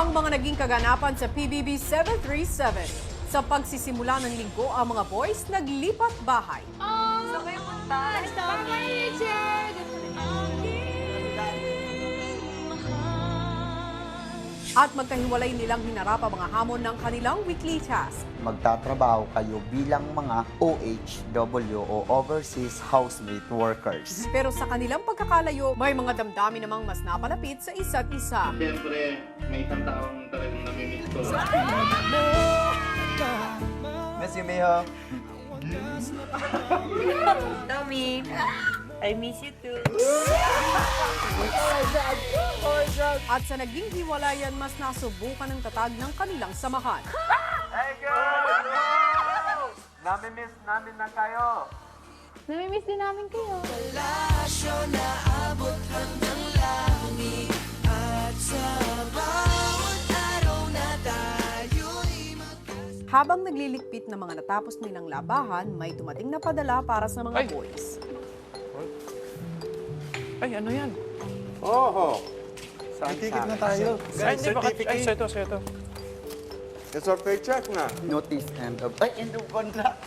Ang mga naging kaganapan sa PBB 737. Sa pagsisimula ng linggo, ang mga boys naglipat bahay. So kayo punta. Bye, Richard! At magkahiwalay nilang hinarap ang mga hamon ng kanilang weekly task. Magtatrabaho kayo bilang mga OHW o Overseas Housemate Workers. Pero sa kanilang pagkakalayo, may mga damdamin namang mas napalapit sa isa't isa. Siyempre, may isang taong talagang namimiss ko. Miss you, Miho. Tommy, I miss you too. At sa naging hiwalayan, mas nasubukan ng tatag ng kanilang samahan. Hey girls! Nami-miss namin na kayo. Namimiss din namin kayo. Habang nagliligpit ng mga natapos nilang labahan, may dumating na padala para sa mga boys. Ay, ano yan? Oo. Saan Ticket na tayo. Ay, hindi ba? Ay, so ito. It's our paycheck na. Notice end of... Ay, end of contract.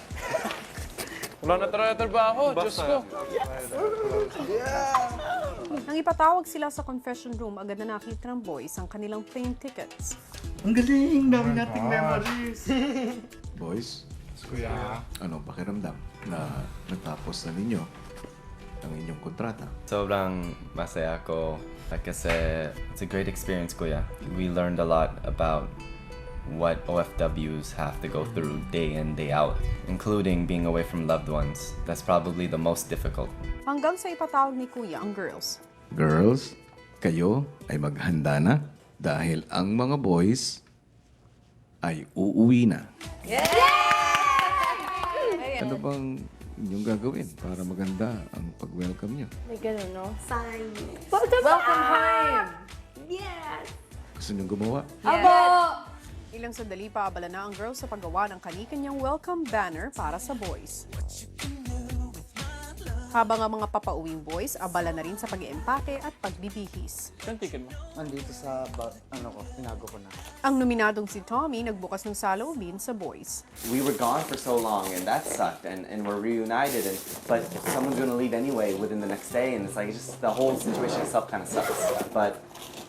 Wala na trabaho, Diyos ko. Nang ipatawag sila sa confession room, agad na nakita ng boys ang kanilang plane tickets. Ang galing! Dami nating memories. Boys, ano pakiramdam na natapos na ninyo ang inyong kontrata? Sobrang masaya ako kasi it's a great experience, kuya. We learned a lot about what OFWs have to go through day in, day out, including being away from loved ones. That's probably the most difficult. Hanggang sa ipatawag ni Kuya ang girls. Girls, kayo ay maghanda na dahil ang mga boys ay uuwi na. Ano bang inyong gagawin para maganda ang pag-welcome nyo? May ganun, no? Sign. Welcome home! Yes! Gusto nyo gumawa? Abo! Ilang sandali pa abala na ang girls sa paggawa ng kani-kanyang welcome banner para sa boys. Habang ang mga papauwing boys, abala na rin sa pag-iempake at pagbibihis. Saan ticket mo? Nandito sa... tinago ko na. Ang nominadong si Tommy nagbukas ng saloobin sa boys. We were gone for so long, and that sucked, and we're reunited, but someone's gonna leave anyway within the next day, and it's like, just the whole situation itself kind of sucks. But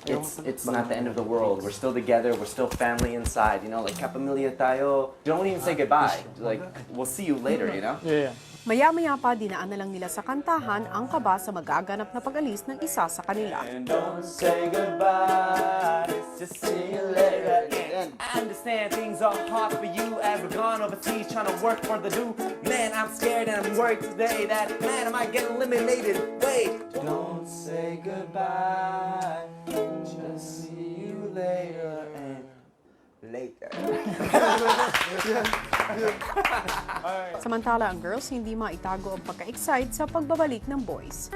it's not the end of the world. We're still together, we're still family inside, you know, like kapamilya tayo. Don't even say goodbye. Like, we'll see you later, you know? Yeah. Maya-maya pa dinaan na lang nila sa kantahan ang kaba sa magaganap na pag-alis ng isa sa kanila. And don't say goodbye, just see you later. I understand things are hard for you as we're gone overseas trying to work for the do. Man, I'm scared and I'm worried today that, man, I might get eliminated. Wait, don't say goodbye, just see you later and later. Samantala ang girls hindi maitago ang pagka-excite sa pagbabalik ng boys.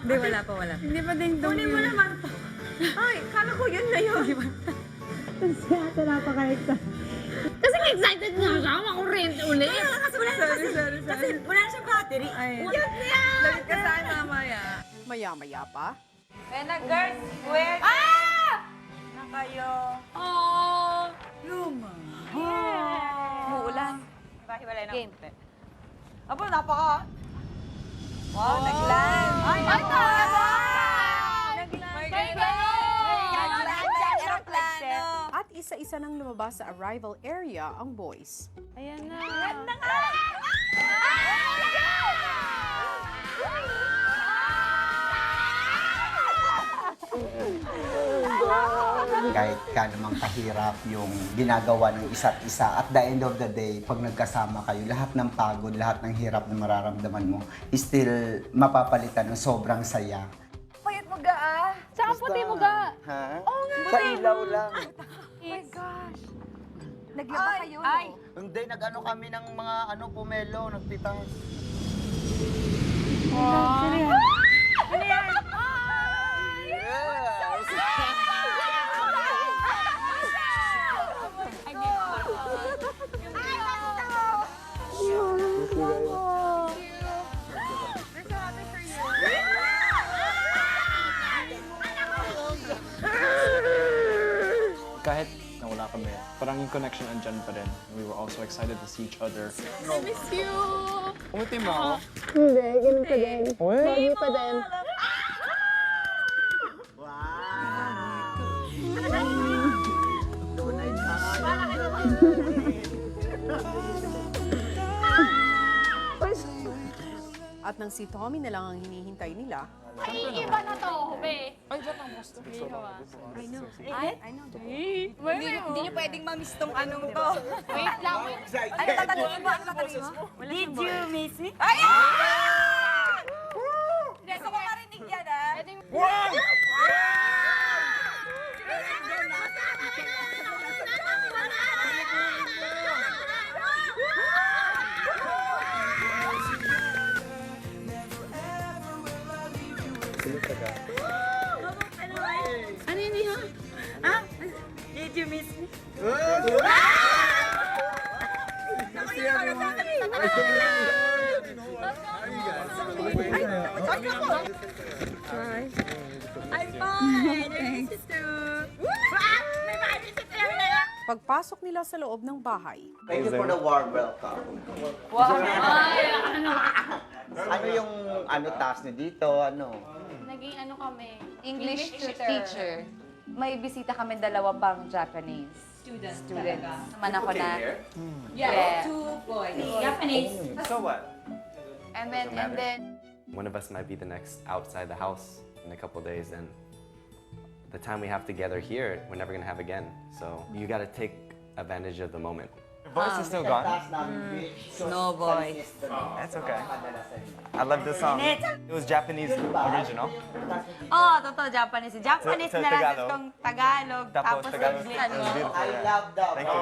Hindi, wala pa. Hindi pa din doon. Kunin mo naman to. Ay, kala ko yun na yun. Kasi ate, napaka-excited. Kasi excited nga siya, makurente ulit. Kasi wala Kasi wala na siyang battery. Yun yan! Lalit ka saan mamaya. Maya-maya pa, Kaya na, girls, wait! Ah! Na kayo. Oh! Luma. Yeah! Muulan. Hiwalay na konti. Apo, napaka... Wow, nag-land! Ay, tama! Nag-land! Nag-land! Aeroplano! at isa-isa nang lumabas sa arrival area ang boys. Ayan na! Ayan na nga! Kahit namang kahirap yung ginagawa ng isa't isa, at the end of the day, pag nagkasama kayo, lahat ng pagod, lahat ng hirap na mararamdaman mo, still mapapalitan ng sobrang saya. Payat mo ga ah! Saan puti mo ga? Ha? Oo nga! Sa ilaw lang. Oh my gosh! Naglaba kayo, no? Ay! Hindi, nag-ano kami ng mga pomelo, nagpitas. Ano yan? yung connection andyan pa rin. We were also excited to see each other. I miss you! Umuti mo ako? Hindi, ganun pa din. Lagi pa din. At nang si Tommy na lang ang hinihintay nila, Iba na to, be. Ay, dyan ang gusto. I know. Hindi niyo pwedeng mamiss tong anong to. Wait lang. Ano tatanungin mo? Did you miss me? Ay! Gusto ko marinig yan, ah. Ano yun yun? Ah? Did you miss me? I'm fine. I miss you too. May ma-miss you. pagpasok nila sa loob ng bahay. Thank you for the warm welcome. Ano yung task niyo dito? Naging ano kami? English teacher. May bisita kami dalawa pang Japanese students. Naman ako na. Yeah. 2 boys. Japanese. So what? And then One of us might be the next outside the house in a couple days, and the time we have together here, we're never gonna have again. So you gotta take advantage of the moment. Voice is still gone? no boys. That's okay. I love this song. It was Japanese original. Oh, totoo Japanese. Japanese Sa na lang Tagalog. kung Tagalog. Tapos Tagalog. English. It was beautiful. I Yeah. love that. Thank you.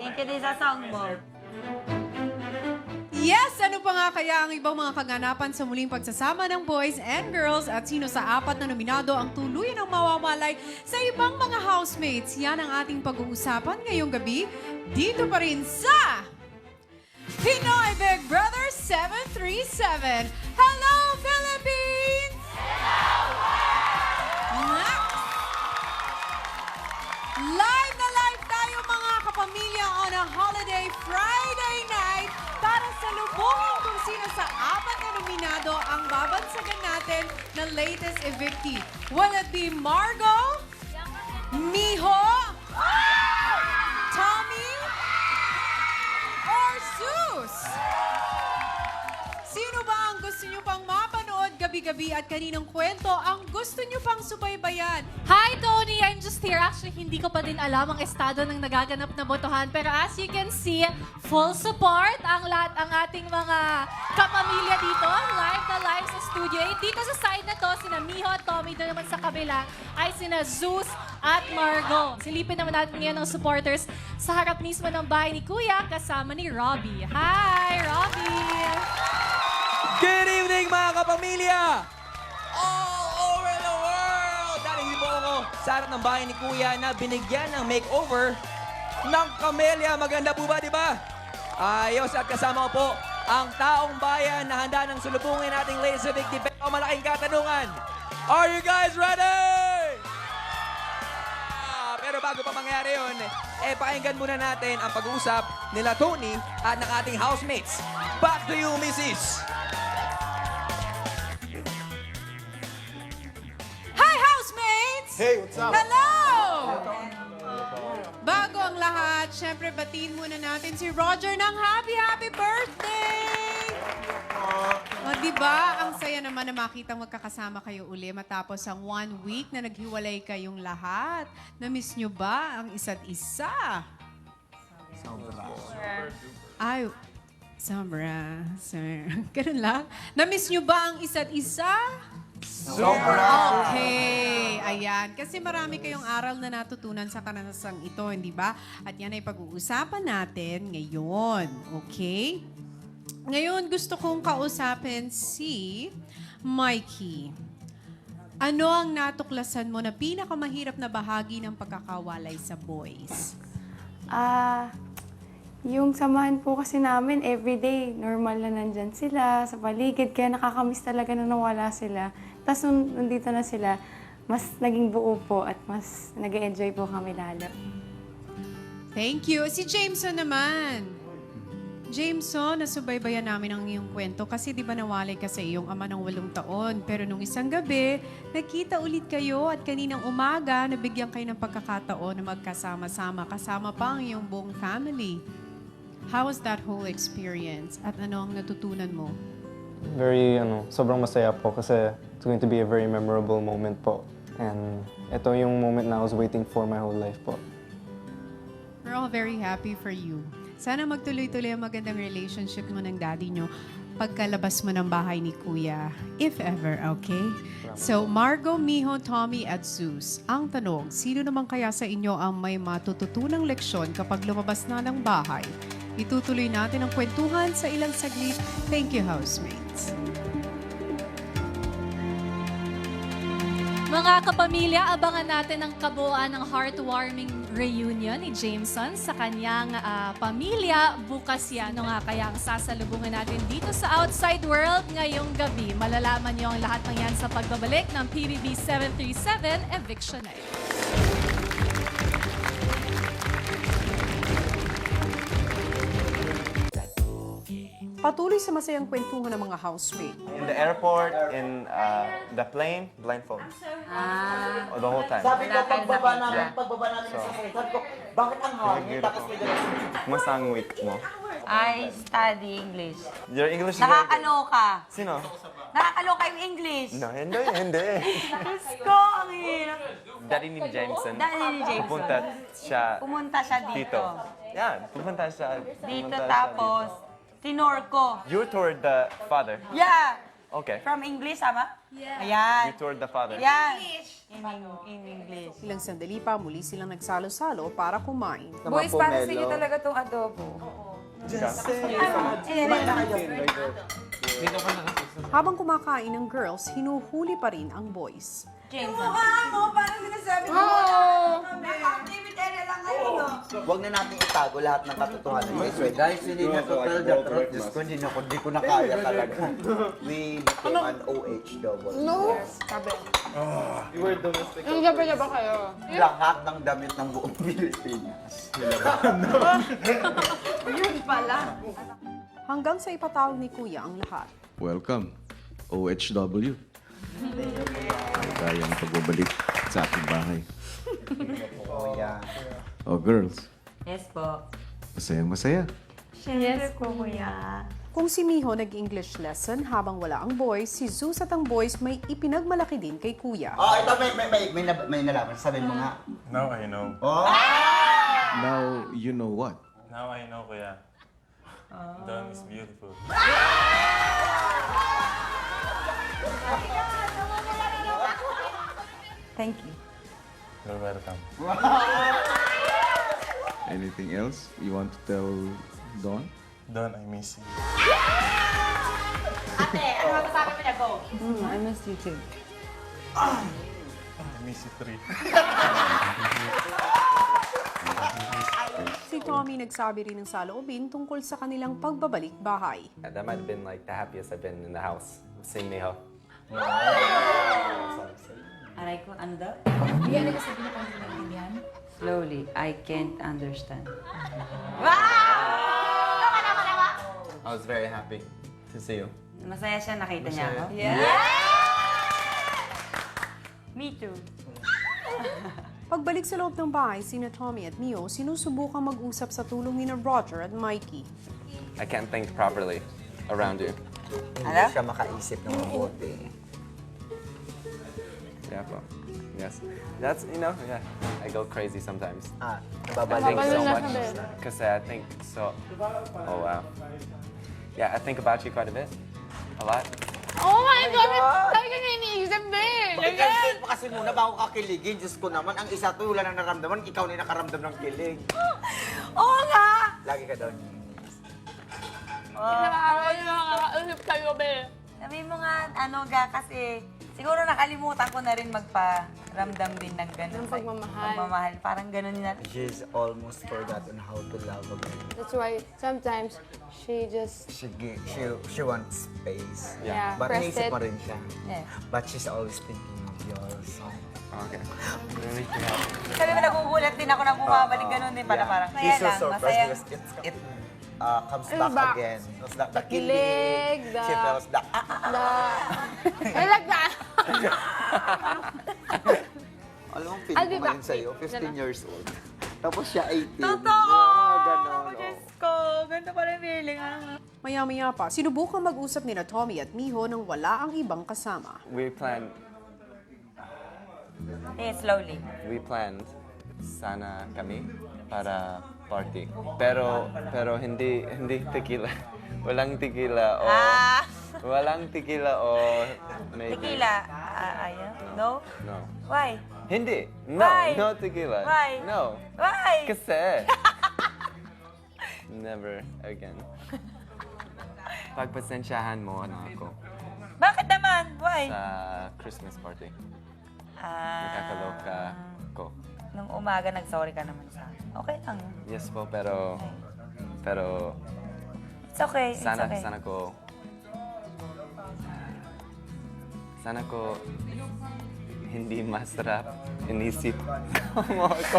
Thank you din sa song mo. Yes! Ano pa nga kaya ang ibang mga kaganapan sa muling pagsasama ng boys and girls at sino sa 4 na nominado ang tuluyan ng mawamalay sa ibang mga housemates? Yan ang ating pag-uusapan ngayong gabi dito pa rin sa Pinoy Big Brother 737. Hello, Philippines! Live na live tayo mga kapamilya on a holiday Friday night para salubungin kung sino sa 4 na nominado ang babansagan natin na latest evictee. Will it be Margo? Miho? Tommy? Or Zeus? Sino ba ang gusto nyo pang mapanood gabi-gabi at kaninang kwento ang gusto nyo pang subaybayan? Hi, Tony! I'm just here. Actually, hindi ko pa din alam ang estado ng nagaganap na botohan. Pero as you can see, full support ang lahat ang ating mga kapamilya dito. Live na live sa studio. Eh, dito sa side na to, sina Miho at Tommy. Doon naman sa kabila ay sina Zeus at Margo. Silipin naman natin ngayon ang supporters sa harap mismo ng bahay ni Kuya kasama ni Robbie. Hi, Robbie! Good evening mga kapamilya! All over the world! Dahil po ako sa harap ng bahay ni Kuya na binigyan ng makeover ng Camellia. Maganda po ba, di ba? Ayos at kasama ko po ang taong bayan na handa ng sulubungin nating latest evictee. Pero malaking katanungan, are you guys ready? Pero bago pa mangyari yun, pakinggan muna natin ang pag-uusap nila Tony at ng ating housemates. Back to you, Mrs. Hi, housemates! Hey, what's up? Hello! Bago ang lahat, syempre batiin muna natin si Roger ng happy birthday! O, diba? Ang saya naman na makita magkakasama kayo uli matapos ang 1 week na naghiwalay kayong lahat. Na-miss nyo ba ang isa't isa? Ay, sobra. Ganun lang. Na-miss nyo ba ang isa't isa? Okay. Ayan. Kasi marami kayong aral na natutunan sa karanasang ito, hindi ba? At yan ay pag-uusapan natin ngayon. Okay? Ngayon, gusto kong kausapin si Mikey. Ano ang natuklasan mo na pinakamahirap na bahagi ng pagkakawalay sa boys? Yung samahan po kasi namin, everyday, normal na nandyan sila sa paligid, kaya nakakamiss talaga na nawala sila. Tapos nung nandito na sila, mas naging buo po at mas nag-enjoy po kami lalo. Thank you. Si Jameson naman. Jameson, nasubaybayan namin ang iyong kwento kasi di ba nawalay ka sa iyong ama ng 8 taon. Pero nung isang gabi, nakita ulit kayo at kaninang umaga, nabigyan kayo ng pagkakataon na magkasama-sama. Kasama pa ang iyong buong family. How was that whole experience? At ano ang natutunan mo? Very, sobrang masaya po kasi it's going to be a very memorable moment po. And ito yung moment na I was waiting for my whole life po. We're all very happy for you. Sana magtuloy-tuloy ang magandang relationship mo ng daddy nyo pagkalabas mo ng bahay ni Kuya, if ever, okay? So, Margo, Miho, Tommy, at Zeus, ang tanong, sino naman kaya sa inyo ang may matututunang leksyon kapag lumabas na ng bahay? Itutuloy natin ang kwentuhan sa ilang saglit. Thank you, housemates. Mga kapamilya, abangan natin ang kabuuan ng heartwarming reunion ni Jameson sa kanyang pamilya. Bukas yan. Ano nga kaya ang sasalubungin natin dito sa Outside World ngayong gabi? Malalaman niyo ang lahat ng yan sa pagbabalik ng PBB 737 Eviction Night. Patuloy sa masayang kwentuhan ng mga housemate. In the airport, in the plane, blindfold. Oh, the whole time. Sabi ko, pagbaba namin Yeah. sa sakit, sabi ko, bakit ang hangin? Tapos may ganun. Kumusta ang week mo? I study English. Your English is very good. Nakakaloka. Sino? Nakakaloka yung English. No, hindi. Diyos ko, ang hirap. Daddy ni Jameson. Daddy ni Jameson. Pupunta siya Dito. dito. Yeah, pupunta siya. Dito tapos, tinor ko. You toured the father. Yeah. Okay. From English, sama? Yeah. Ayan. You toured the father. Yan. In English. Ilang sandali pa, muli silang nagsalo-salo para kumain. Boys, para sa inyo talaga. itong adobo. Habang kumakain ng girls, hinuhuli pa rin ang boys. Huwag na natin itago lahat ng katotohanan. Yes, guys, hindi na to tell the truth. Diyos ko, hindi ko na kaya talaga. We became an OHW. No! You were domestic. Lahat ng damit ng buong Pilipinas. Hanggang sa ipatawag ni Kuya ang lahat. Welcome, OHW. Kayang pagbabalik sa aking bahay. Kuya. Oh, girls, Yes po. masayang-masaya. Yes po, kuya. Kung si Miho nag-English lesson habang wala ang boys, si Zeus at ang boys may ipinagmalaki din kay Kuya. Oh, ito may nalaman. Sabihin mo nga. Now I know. Oh! Now, you know what? Now I know, kuya. Dawn is beautiful. Thank you. You're welcome. Anything else you want to tell Dawn? Dawn, I miss you. I miss you too. I miss you three. Si Tommy nagsabi rin ng saloobin tungkol sa kanilang pagbabalik bahay. That might have been like the happiest I've been in the house, seeing Miho. Aray ko, ano daw? Slowly, I can't understand. I was very happy to see you. Masaya siya, nakita niya ako? Yeah! Me too. Pagbalik sa loob ng bahay, sina Tommy at Mio sinusubukang mag-usap sa tulong ni Roger at Mikey. I can't think properly around you. Hindi siya makaisip ng mabuti. Yeah, po. Yes. That's, yeah, I go crazy sometimes. Nababalik I think so so much. Because I think so, oh wow. Yeah, I think about you quite a bit. A lot. Oh my God! Talaga nga iniisip na eh! Bakit pa kasi muna bago ka kiligin? Diyos ko naman, ang isa to wala nang naramdaman, ikaw na nakaramdam ng kilig. Oo nga! Lagi ka doon. Nakakausip kayo, be. Sabi mo nga, kasi siguro nakalimutan ko na rin magparamdam din ng gano'n. Ng pagmamahal. Pagmamahal. Parang gano'n yun natin. She's almost forgotten how to love again. That's why sometimes she just, She wants space. yeah, But press naisip it. pa rin siya. Yeah. But she's always thinking of yours. Okay. Sabi mo, nagugulat din ako na bumabalik ganun din pala parang. He's so Masaya lang, masaya. surprised because it comes back again. It's the kilig. She feels the I like that. Alam mo, feeling ko ngayon sa'yo, 15 years old. Tapos siya 18. Totoo! Ganon. Diyos ko, ganito pa rin feeling. Maya-maya pa, sinubukang mag-usap nina Tommy at Miho nang wala ang ibang kasama. We planned Slowly. sana kami para party. Pero hindi tequila. Walang tequila o walang tequila o maybe. Tequila. Ayaw? No? No. Why? Hindi. No. Why? No tequila. Why? No. Why? Kasi. Never again. Pagpasensyahan mo na ako Bakit naman? Why? sa Christmas party. Nakakaloka ko. Nung umaga, nag-sorry ka naman sa akin. Okay lang. Yes po, pero It's okay. It's sana okay. sana ko hindi masarap inisip mo ako.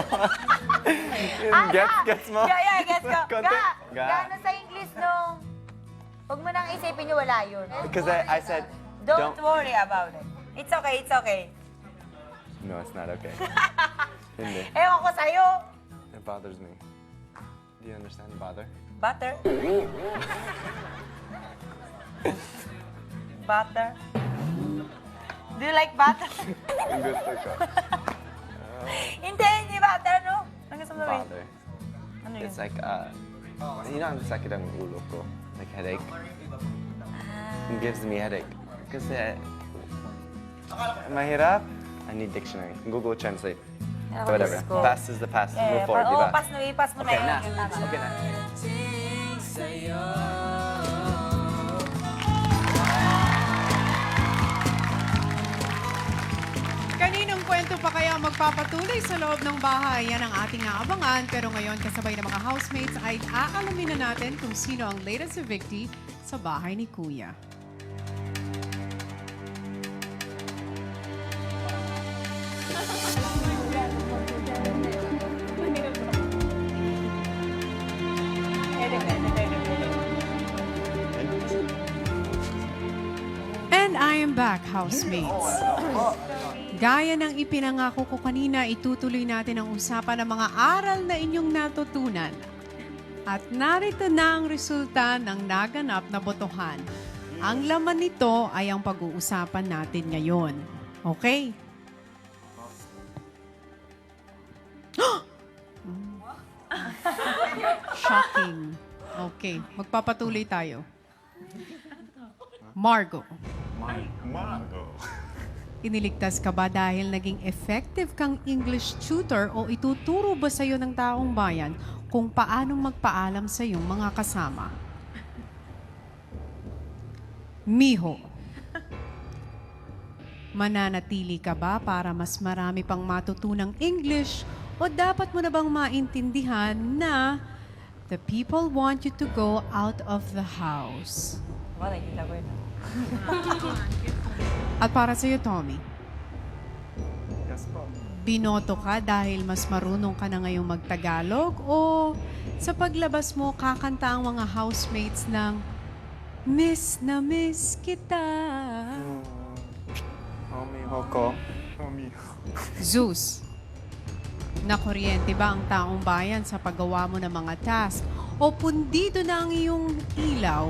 Gets mo? Yeah, gets ko. Konti. Ga, ano sa English nung... Huwag mo nang isipin nyo, wala yun. Because I said, Don't worry about it. It's okay, it's okay. No, it's not okay. Hindi. Ewan ko sa'yo. It bothers me. Do you understand bother? Butter? Butter? Do you like butter? Gusto ko. Hindi butter, no? Ano gusto mo sabihin? Bother. Ano yun? It's like, ang sakit ang ulo ko. Like headache. It gives me headache. Kasi, mahirap. I need dictionary. Google Translate. Whatever. Diyos ko. Past is the past. Move Yeah, forward, di ba? pass mo na Okay yun. na. Yung tama. Okay na. Kaninong kwento pa kaya magpapatuloy sa loob ng bahay? Yan ang ating aabangan. Pero ngayon, kasabay ng mga housemates, ay aalamin na natin kung sino ang latest evictee sa bahay ni Kuya. And I am back, housemates. Gaya ng ipinangako ko kanina, itutuloy natin ang usapan ng mga aral na inyong natutunan. At narito na ang resulta ng naganap na botohan. Ang laman nito ay ang pag-uusapan natin ngayon. Okay? Shocking. Okay, magpapatuloy tayo. Margo. Iniligtas ka ba dahil naging effective kang English tutor o ituturo ba sa'yo ng taong bayan kung paanong magpaalam sa iyong mga kasama? Miho. Mananatili ka ba para mas marami pang matutunang English o dapat mo na bang maintindihan na the people want you to go out of the house? At para sa'yo, Tommy, Yes po. binoto ka dahil mas marunong ka na ngayong magtagalog o sa paglabas mo kakanta ang mga housemates ng Miss na miss kita. Homiho ko. Zeus, nakuryente ba ang taong bayan sa paggawa mo ng mga task o pundido na ang iyong ilaw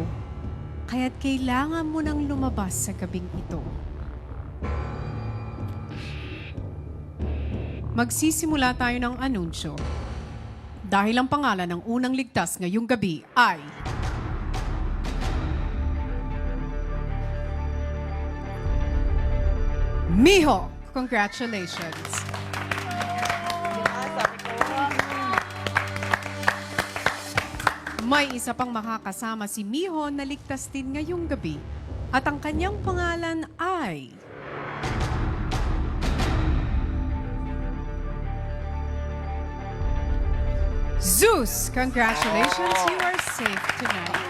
kaya't kailangan mo nang lumabas sa gabing ito? Magsisimula tayo ng anunsyo dahil ang pangalan ng unang ligtas ngayong gabi ay Miho. Congratulations. May isa pang makakasama si Miho na ligtas din ngayong gabi at ang kanyang pangalan ay Zeus. Congratulations, you are safe tonight.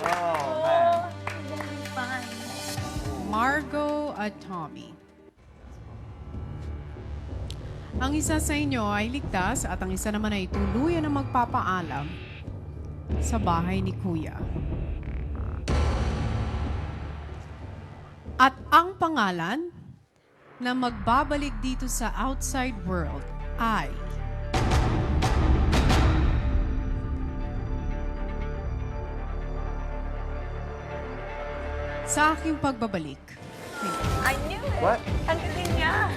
Oh, man. Margo at Tommy. Ang isa sa inyo ay ligtas at ang isa naman ay tuluyan na magpapaalam sa bahay ni Kuya. At ang pangalan na magbabalik dito sa outside world ay sa aking pagbabalik. I knew it. What? Ang galing niya.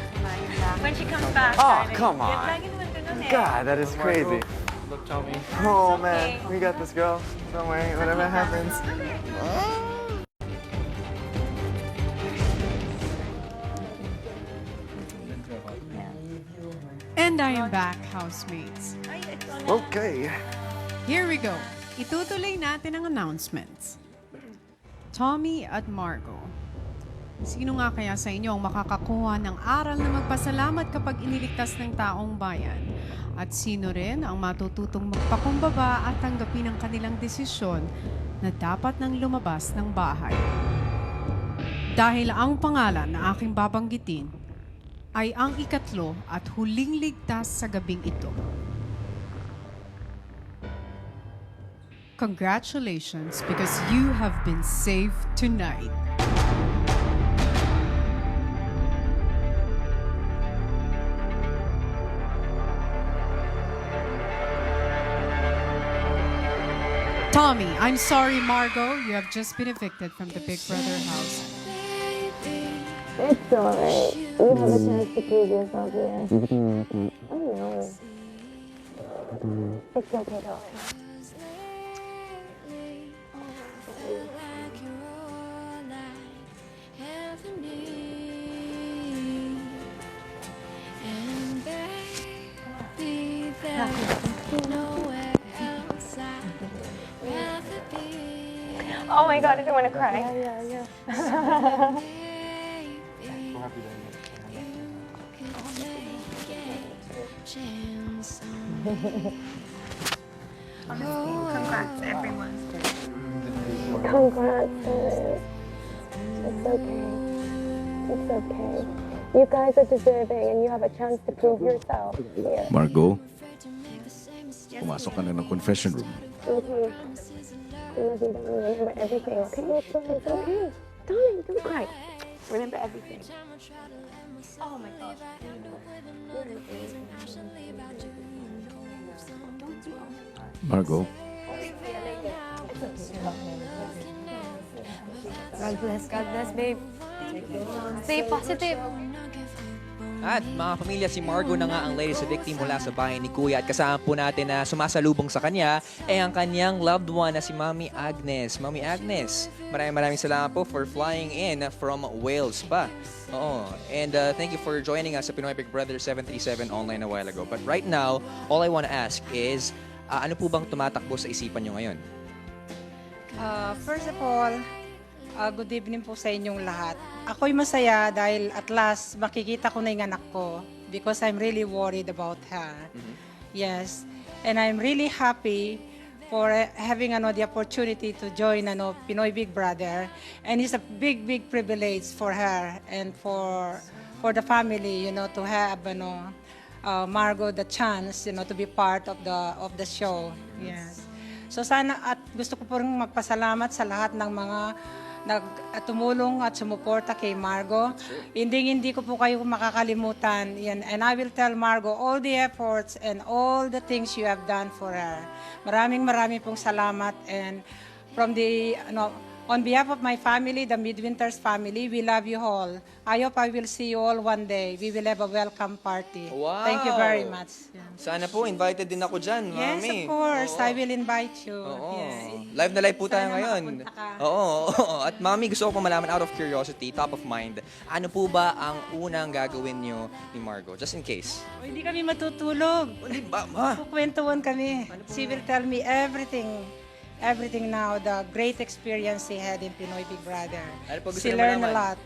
When she comes back. Oh, darling. come on. Yan, lagi naman ganun eh. God, that is crazy. Look, Tommy. Oh man, we got this, girl. Don't worry, whatever happens. And I am back, housemates. Ay, ito na. Okay. Here we go. Itutuloy natin ang announcements. Tommy at Margo. Sino nga kaya sa inyo ang makakakuha ng aral na magpasalamat kapag iniligtas ng taong bayan? At sino rin ang matututong magpakumbaba at tanggapin ang kanilang desisyon na dapat nang lumabas ng bahay? Dahil ang pangalan na aking babanggitin ay ang ikatlo at huling ligtas sa gabing ito. Congratulations because you have been saved tonight. Tommy, I'm sorry, Margo. You have just been evicted from the Big Brother house. It's alright. You have a chance to prove yourself here. I know. It's okay though. Oh my God, I don't want to cry. Honestly, congrats everyone. Congrats, sis. It's okay. It's okay. You guys are deserving and you have a chance to prove yourself here. Margo, pumasok ka na ng confession room. Okay. I love you, darling. Remember everything, okay? It's okay. Darling, don't cry. Remember everything. Oh my gosh. Margo, God bless, babe. Stay positive. At mga pamilya, si Margo na nga ang latest victim mula sa bahay ni Kuya. At kasama po natin na sumasalubong sa kanya ay ang kanyang loved one na si Mami Agnes. Mami Agnes, maraming salamat po for flying in from Wales pa. Oo. And thank you for joining us sa Pinoy Big Brother 737 online a while ago. But right now, all I want to ask is, ano po bang tumatakbo sa isipan nyo ngayon? First of all, good evening po sa inyong lahat. Ako'y masaya dahil at last makikita ko na yung anak ko because I'm really worried about her. Yes. And I'm really happy for having the opportunity to join Pinoy Big Brother. And it's a big privilege for her and for the family, to have Margo the chance, to be part of the show. Yes. So sana at gusto ko po rin magpasalamat sa lahat ng mga tumulong at sumuporta kay Margo. Hindi ko po kayo makakalimutan. And I will tell Margo all the efforts and all the things you have done for her. Maraming pong salamat. And from on behalf of my family, the Midwinters family, we love you all. I hope I will see you all one day. We will have a welcome party. Wow! Thank you very much. Sana po, invited din ako dyan, Yes, Mami. of course. Oo. I will invite you. Oo. Yes. Live na live po tayo Sana ngayon. makapunta ka. Oo. At Mami, gusto ko po malaman, out of curiosity, top of mind, ano po ba ang unang gagawin nyo ni Margo? Just in case. Hindi kami matutulog. Hindi ba, Ma? Kukwentuhan kami. She will tell me everything now, the great experience she had in Pinoy Big Brother. Ano po gusto She niyo learned a malaman? lot.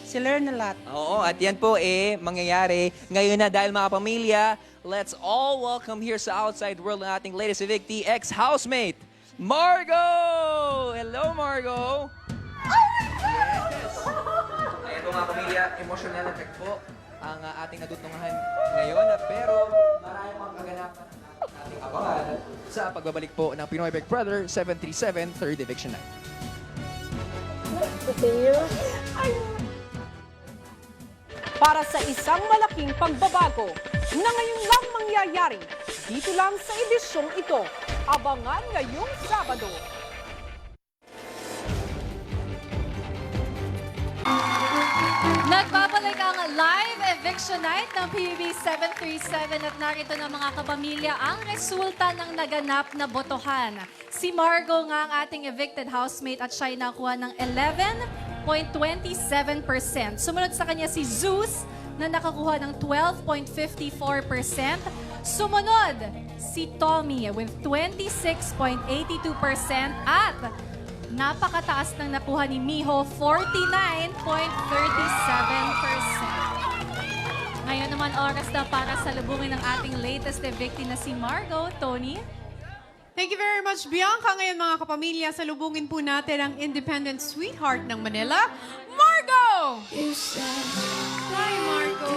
She learned a lot. Oo, at yan po mangyayari ngayon na dahil mga pamilya, let's all welcome here sa outside world ang ating latest evictee, ex-housemate, Margo! Hello, Margo! Yes! Ayan po mga pamilya, emotional effect po. ang ating natutungahan ngayon. Pero marami pang kaganapan ang ating abangan sa pagbabalik po ng Pinoy Big Brother 737 3rd Eviction Night. Para sa isang malaking pagbabago na ngayon lang mangyayari dito lang sa edisyong ito. Abangan ngayong Sabado. Nagbabalik ang live eviction night ng PBB 737 at narito na mga kapamilya ang resulta ng naganap na botohan. Si Margo nga ang ating evicted housemate at siya'y nakuha ng 11.27%. Sumunod sa kanya si Zeus na nakakuha ng 12.54%. Sumunod si Tommy with 26.82% at napakataas ng nakuha ni Miho, 49.37%. Ngayon naman oras na para salubungin ng ating latest evictee na si Margo. Tony? Thank you very much, Bianca. Ngayon mga kapamilya, salubungin po natin ang independent sweetheart ng Manila, Margo! Hi, Margo.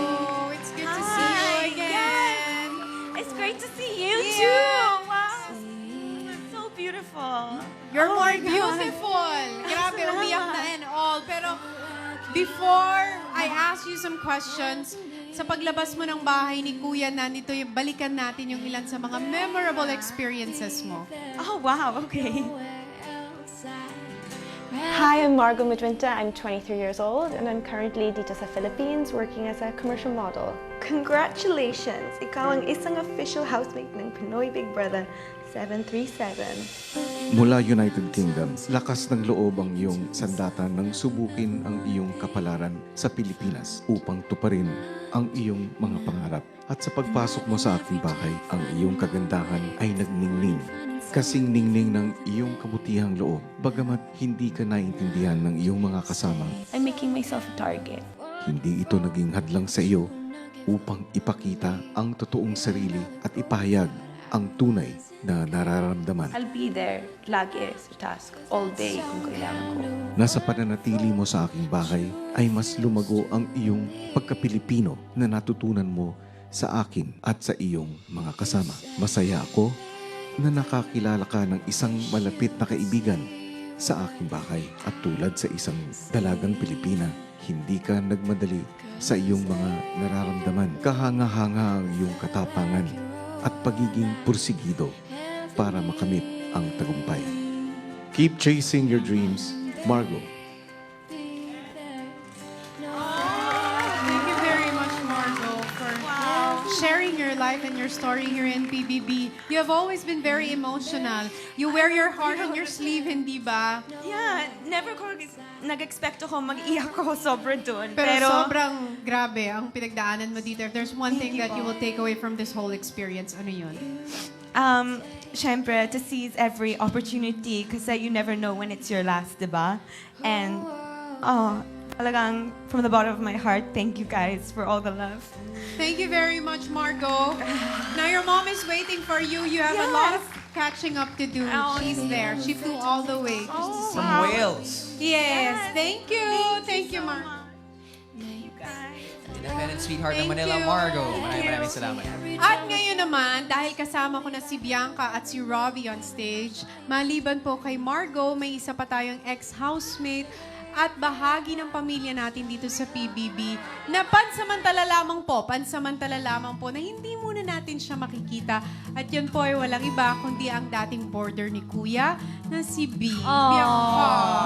It's good to see you again. It's great to see you Yes. too. Wow. It's so beautiful. You're Oh more my God. beautiful. Grabe, umiyak na and all. Pero before I ask you some questions, sa paglabas mo ng bahay ni Kuya Nandito, balikan natin yung ilan sa mga memorable experiences mo. Oh, wow. Okay. Hi, I'm Margo Madwinta. I'm 23 years old and I'm currently dito sa Philippines working as a commercial model. Congratulations! Ikaw ang isang official housemate ng Pinoy Big Brother 737. Mula United Kingdom, lakas ng loob ang iyong sandata nang subukin ang iyong kapalaran sa Pilipinas upang tuparin ang iyong mga pangarap. At sa pagpasok mo sa aking bahay, ang iyong kagandahan ay nagningning. Kasing ningning ng iyong kabutihang loob, bagamat hindi ka naiintindihan ng iyong mga kasama. I'm making myself a target. Hindi ito naging hadlang sa iyo upang ipakita ang totoong sarili at ipahayag ang tunay na nararamdaman. I'll be there lagi sa task all day kung kailangan ko. Nasa pananatili mo sa aking bahay ay mas lumago ang iyong pagka-Pilipino na natutunan mo sa akin at sa iyong mga kasama. Masaya ako na nakakilala ka ng isang malapit na kaibigan sa aking bahay. At tulad sa isang dalagang Pilipina, hindi ka nagmadali sa iyong mga nararamdaman. Kahanga-hanga ang iyong katapangan at pagiging pursigido para makamit ang tagumpay. Keep chasing your dreams, Margo. Thank you very much, Margo, for sharing your life and your story here in PBB. You have always been very emotional. You wear your heart on your sleeve, hindi ba? Yeah, never ko nag-expect ako mag-iyak ako sobra dun. Pero sobrang grabe ang pinagdaanan mo dito. If there's one thing that you will take away from this whole experience, ano yun? Syempre, to seize every opportunity kasi you never know when it's your last, diba? And, talagang from the bottom of my heart, thank you guys for all the love. Thank you very much, Margo. Now your mom is waiting for you. You have a lot of catching up to do. She's there. She flew all the way just to see From you. Wales. Yes, thank you. Thank you, Margo. Independent sweetheart ng Thank Manila, you. Margo. Thank you. Maraming salamat. At ngayon naman, dahil kasama ko na si Bianca at si Robbie on stage, maliban po kay Margo, may isa pa tayong ex-housemate at bahagi ng pamilya natin dito sa PBB na pansamantala lamang po na hindi muna natin siya makikita. At yun po ay walang iba kundi ang dating boarder ni Kuya na si B.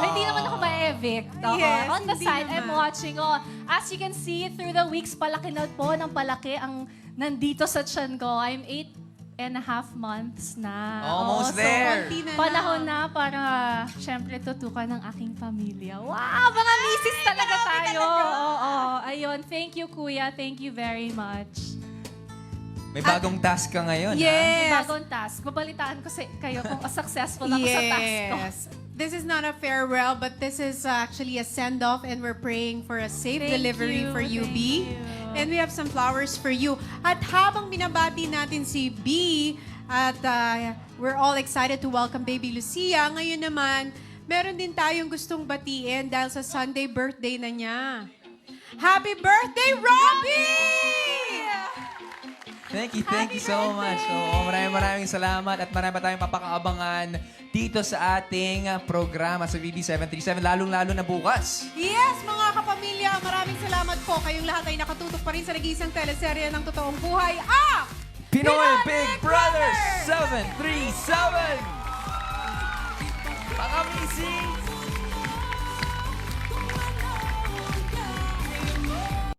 Hindi naman ako ma-evict. Yes, On the hindi side, I'm naman. watching. As you can see, through the weeks, palaki na po ng palaki ang nandito sa tiyan ko. I'm 8.5 months na. Almost So, there. panahon na para, syempre, tutukan ng aking pamilya. Wow! Mga misis talaga tayo. Oo. Ayun. Thank you, Kuya. Thank you very much. May bagong task ka ngayon, ha? May bagong task. Babalitaan ko kayo kung successful ako sa task ko. Yes. This is not a farewell, but this is actually a send-off and we're praying for a safe Thank delivery you, for you, thank B. you. And we have some flowers for you. At habang binabati natin si B, at we're all excited to welcome baby Lucia, ngayon naman, meron din tayong gustong batiin dahil sa Sunday birthday na niya. Happy birthday, Robbie! Thank you so much. So, maraming salamat at marami pa tayong papakaabangan dito sa ating programa sa BB737, lalong-lalo na bukas. Yes, mga kapamilya, maraming salamat po. Kayong lahat ay nakatutok pa rin sa nag-iisang teleserye ng totoong buhay, Pinoy Big Brother 737! Mga missing!